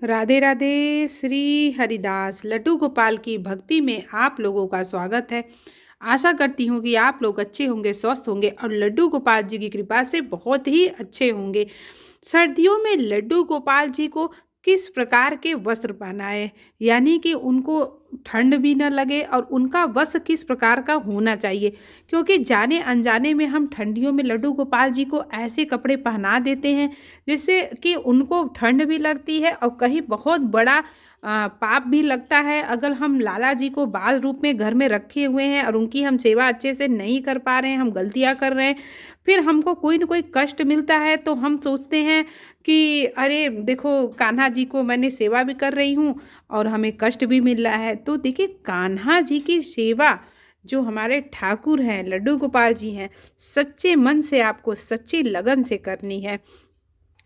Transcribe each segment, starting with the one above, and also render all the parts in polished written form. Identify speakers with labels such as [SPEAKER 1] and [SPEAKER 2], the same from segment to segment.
[SPEAKER 1] राधे राधे। श्री हरिदास लड्डू गोपाल की भक्ति में आप लोगों का स्वागत है। आशा करती हूँ कि आप लोग अच्छे होंगे, स्वस्थ होंगे और लड्डू गोपाल जी की कृपा से बहुत ही अच्छे होंगे। सर्दियों में लड्डू गोपाल जी को किस प्रकार के वस्त्र पहनाए, यानी कि उनको ठंड भी न लगे, और उनका वस्त्र किस प्रकार का होना चाहिए, क्योंकि जाने अनजाने में हम ठंडियों में लड्डू गोपाल जी को ऐसे कपड़े पहना देते हैं जिससे कि उनको ठंड भी लगती है और कहीं बहुत बड़ा पाप भी लगता है। अगर हम लाला जी को बाल रूप में घर में रखे हुए हैं और उनकी हम सेवा अच्छे से नहीं कर पा रहे हैं, हम गलतियां कर रहे हैं, फिर हमको कोई ना कोई कष्ट मिलता है तो हम सोचते हैं कि अरे देखो, कान्हा जी को मैंने सेवा भी कर रही हूँ और हमें कष्ट भी मिल रहा है। तो देखिए, कान्हा जी की सेवा जो हमारे ठाकुर हैं, लड्डू गोपाल जी हैं, सच्चे मन से आपको सच्ची लगन से करनी है।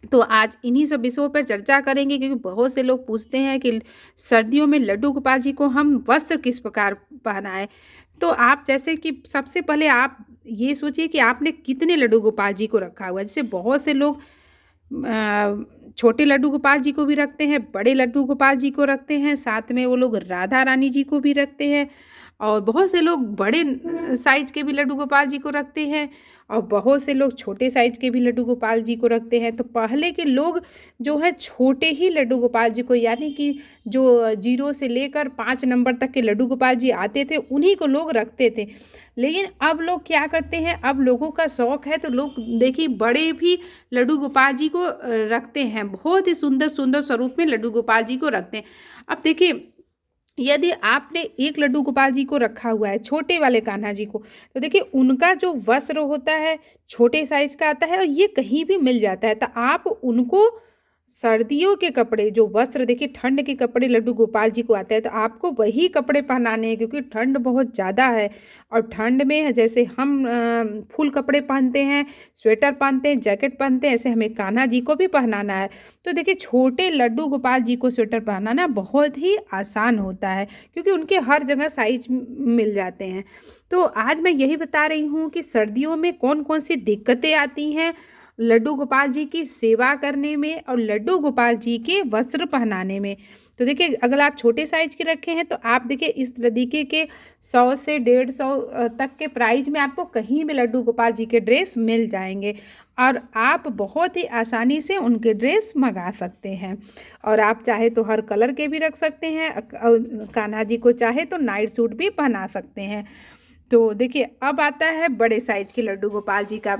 [SPEAKER 1] तो आज इन्हीं सब विषयों पर चर्चा करेंगे, क्योंकि बहुत से लोग पूछते हैं कि सर्दियों में लड्डू गोपाल जी को हम वस्त्र किस प्रकार पहनाएं। तो आप जैसे कि सबसे पहले आप ये सोचिए कि आपने कितने लड्डू गोपाल जी को रखा हुआ है। जैसे बहुत से लोग छोटे लड्डू गोपाल जी को भी रखते हैं, बड़े लड्डू गोपाल जी को रखते हैं, साथ में वो लोग राधा रानी जी को भी रखते हैं, और बहुत से लोग बड़े साइज के भी लड्डू गोपाल जी को रखते हैं, और बहुत से लोग छोटे साइज के भी लड्डू गोपाल जी को रखते हैं। तो पहले के लोग जो है छोटे ही लड्डू गोपाल जी को, यानी कि जो 0 से लेकर 5 नंबर तक के लड्डू गोपाल जी आते थे, उन्हीं को लोग रखते थे। लेकिन अब लोग क्या करते हैं, अब लोगों का शौक है तो लोग देखिए बड़े भी लड्डू गोपाल जी को रखते हैं, बहुत ही सुंदर सुंदर स्वरूप में लड्डू गोपाल जी को रखते हैं। अब देखिए, यदि आपने एक लड्डू गोपाल जी को रखा हुआ है, छोटे वाले कान्हा जी को, तो देखिए उनका जो वस्त्र होता है छोटे साइज का आता है और ये कहीं भी मिल जाता है। तो आप उनको सर्दियों के कपड़े, जो वस्त्र देखिए ठंड के कपड़े लड्डू गोपाल जी को आते हैं, तो आपको वही कपड़े पहनाने हैं, क्योंकि ठंड बहुत ज़्यादा है। और ठंड में जैसे हम फुल कपड़े पहनते हैं, स्वेटर पहनते हैं, जैकेट पहनते हैं, ऐसे हमें कान्हा जी को भी पहनाना है। तो देखिए, छोटे लड्डू गोपाल जी को स्वेटर पहनाना बहुत ही आसान होता है, क्योंकि उनके हर जगह साइज मिल जाते हैं। तो आज मैं यही बता रही हूँ कि सर्दियों में कौन कौन सी दिक्कतें आती हैं लड्डू गोपाल जी की सेवा करने में और लड्डू गोपाल जी के वस्त्र पहनाने में। तो देखिए, अगर आप छोटे साइज के रखे हैं तो आप देखिए इस तरीके के 100 से 150 तक के प्राइस में आपको कहीं भी लड्डू गोपाल जी के ड्रेस मिल जाएंगे, और आप बहुत ही आसानी से उनके ड्रेस मंगा सकते हैं। और आप चाहे तो हर कलर के भी रख सकते हैं, कान्हा जी को चाहे तो नाइट सूट भी पहना सकते हैं। तो देखिए, अब आता है बड़े साइज के लड्डू गोपाल जी का।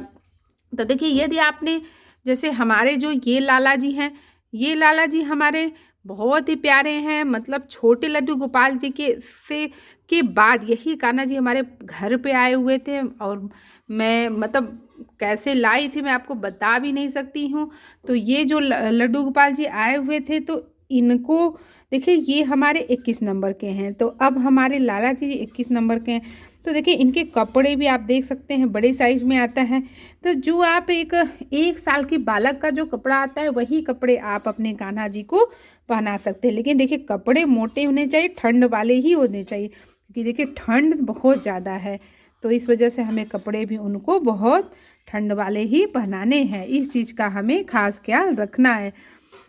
[SPEAKER 1] तो देखिए, यदि आपने जैसे हमारे जो ये लाला जी हैं, ये लाला जी हमारे बहुत ही प्यारे हैं, मतलब छोटे लड्डू गोपाल जी के बाद यही कान्हा जी हमारे घर पे आए हुए थे, और मैं मतलब कैसे लाई थी मैं आपको बता भी नहीं सकती हूँ। तो ये जो लड्डू गोपाल जी आए हुए थे, तो इनको देखिए, ये हमारे 21 नंबर के हैं। तो अब हमारे लाला जी 21 नंबर के हैं। तो देखिए, इनके कपड़े भी आप देख सकते हैं बड़े साइज़ में आता है। तो जो आप एक साल की बालक का जो कपड़ा आता है, वही कपड़े आप अपने कान्हा जी को पहना सकते हैं। लेकिन देखिए, कपड़े मोटे होने चाहिए, ठंड वाले ही होने चाहिए, क्योंकि देखिए ठंड बहुत ज़्यादा है। तो इस वजह से हमें कपड़े भी उनको बहुत ठंड वाले ही पहनाने हैं। इस चीज़ का हमें खास ख्याल रखना है।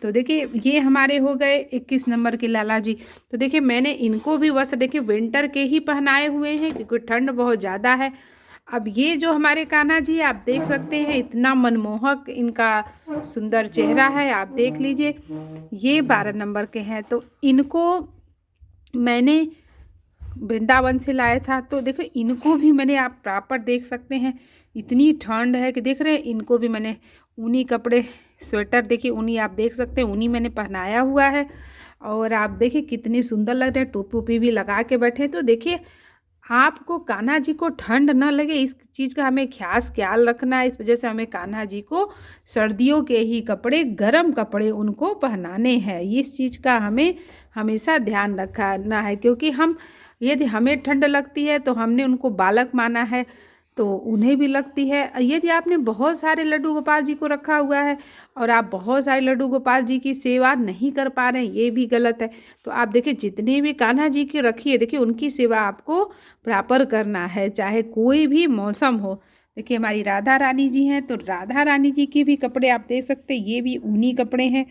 [SPEAKER 1] तो देखिए, ये हमारे हो गए 21 नंबर के लाला जी। तो देखिए, मैंने इनको भी वस्त्र देखिए विंटर के ही पहनाए हुए हैं, क्योंकि ठंड बहुत ज़्यादा है। अब ये जो हमारे कान्हा जी आप देख सकते हैं, इतना मनमोहक इनका सुंदर चेहरा है, आप देख लीजिए। ये 12 नंबर के हैं। तो इनको मैंने वृंदावन से लाया था। तो देखो, इनको भी मैंने, आप प्रॉपर देख सकते हैं, इतनी ठंड है कि देख रहे हैं, इनको भी मैंने ऊनी कपड़े, स्वेटर देखिए ऊनी, आप देख सकते हैं ऊनी मैंने पहनाया हुआ है। और आप देखिए कितनी सुंदर लग रहे हैं, टोपी वोपी भी लगा के बैठे। तो देखिए, आपको कान्हा जी को ठंड ना लगे, इस चीज़ का हमें खास ख्याल रखना है। इस वजह से हमें कान्हा जी को सर्दियों के ही कपड़े, गर्म कपड़े उनको पहनाने हैं। इस चीज़ का हमें हमेशा ध्यान रखना है, क्योंकि हम, यदि हमें ठंड लगती है तो हमने उनको बालक माना है, तो उन्हें भी लगती है। यदि आपने बहुत सारे लड्डू गोपाल जी को रखा हुआ है और आप बहुत सारे लड्डू गोपाल जी की सेवा नहीं कर पा रहे हैं, ये भी गलत है। तो आप देखिए, जितने भी कान्हा जी की रखिए, देखिए उनकी सेवा आपको प्रॉपर करना है, चाहे कोई भी मौसम हो। देखिए, हमारी राधा रानी जी हैं, तो राधा रानी जी की भी कपड़े आप देख सकते हैं, ये भी ऊनी कपड़े हैं।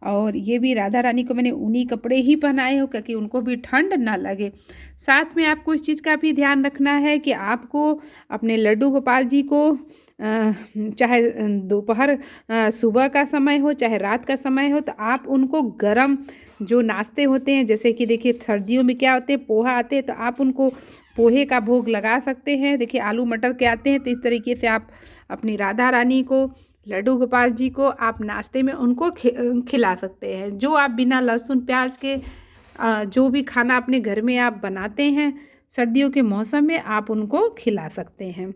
[SPEAKER 1] और ये भी राधा रानी को मैंने ऊनी कपड़े ही पहनाए हो क्योंकि उनको भी ठंड ना लगे। साथ में आपको इस चीज़ का भी ध्यान रखना है कि आपको अपने लड्डू गोपाल जी को चाहे दोपहर सुबह का समय हो चाहे रात का समय हो, तो आप उनको गरम जो नाश्ते होते हैं, जैसे कि देखिए सर्दियों में क्या होते हैं, पोहा आते हैं, तो आप उनको पोहे का भोग लगा सकते हैं। देखिए आलू मटर के आते हैं, तो इस तरीके से आप अपनी राधा रानी को, लड्डू गोपाल जी को आप नाश्ते में उनको खिला सकते हैं। जो आप बिना लहसुन प्याज के जो भी खाना अपने घर में आप बनाते हैं सर्दियों के मौसम में, आप उनको खिला सकते हैं।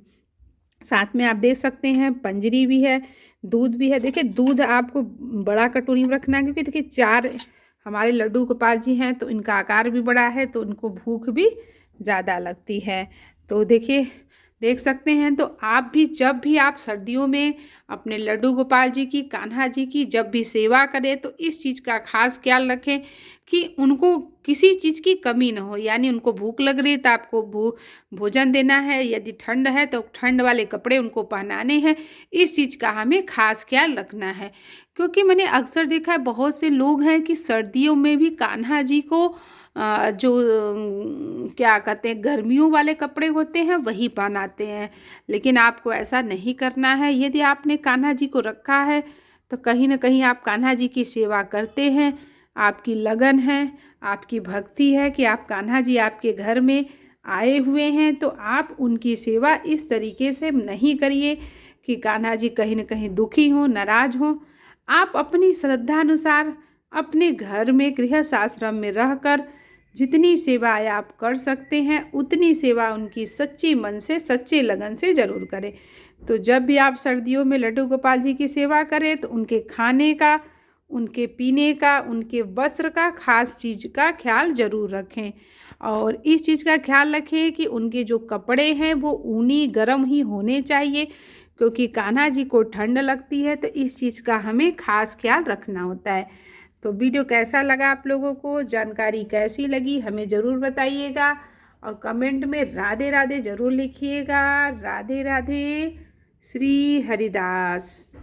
[SPEAKER 1] साथ में आप देख सकते हैं पंजरी भी है, दूध भी है। देखिए दूध आपको बड़ा कटोरी में रखना है क्योंकि देखिए 4 हमारे लड्डू गोपाल जी हैं, तो इनका आकार भी बड़ा है, तो उनको भूख भी ज़्यादा लगती है। तो देखिए देख सकते हैं। तो आप भी जब भी आप सर्दियों में अपने लड्डू गोपाल जी की, कान्हा जी की जब भी सेवा करें, तो इस चीज़ का खास ख्याल रखें कि उनको किसी चीज़ की कमी ना हो। यानी उनको भूख लग रही है तो आपको भोजन देना है, यदि ठंड है तो ठंड वाले कपड़े उनको पहनाने हैं। इस चीज़ का हमें खास ख्याल रखना है, क्योंकि मैंने अक्सर देखा है बहुत से लोग हैं कि सर्दियों में भी कान्हा जी को जो क्या कहते हैं गर्मियों वाले कपड़े होते हैं वही पहनाते हैं। लेकिन आपको ऐसा नहीं करना है। यदि आपने कान्हा जी को रखा है तो कहीं ना कहीं आप कान्हा जी की सेवा करते हैं, आपकी लगन है, आपकी भक्ति है कि आप कान्हा जी आपके घर में आए हुए हैं, तो आप उनकी सेवा इस तरीके से नहीं करिए कि कान्हा जी कहीं ना कहीं दुखी हों, नाराज हों। आप अपनी श्रद्धा अनुसार अपने घर में गृहस्थ आश्रम में रहकर जितनी सेवाएं आप कर सकते हैं उतनी सेवा उनकी सच्ची मन से, सच्चे लगन से ज़रूर करें। तो जब भी आप सर्दियों में लड्डू गोपाल जी की सेवा करें तो उनके खाने का, उनके पीने का, उनके वस्त्र का, खास चीज़ का ख्याल ज़रूर रखें। और इस चीज़ का ख्याल रखें कि उनके जो कपड़े हैं वो ऊनी गर्म ही होने चाहिए, क्योंकि कान्हा जी को ठंड लगती है, तो इस चीज़ का हमें खास ख्याल रखना होता है। तो वीडियो कैसा लगा आप लोगों को, जानकारी कैसी लगी हमें ज़रूर बताइएगा और कमेंट में राधे राधे ज़रूर लिखिएगा। राधे राधे। श्री हरिदास।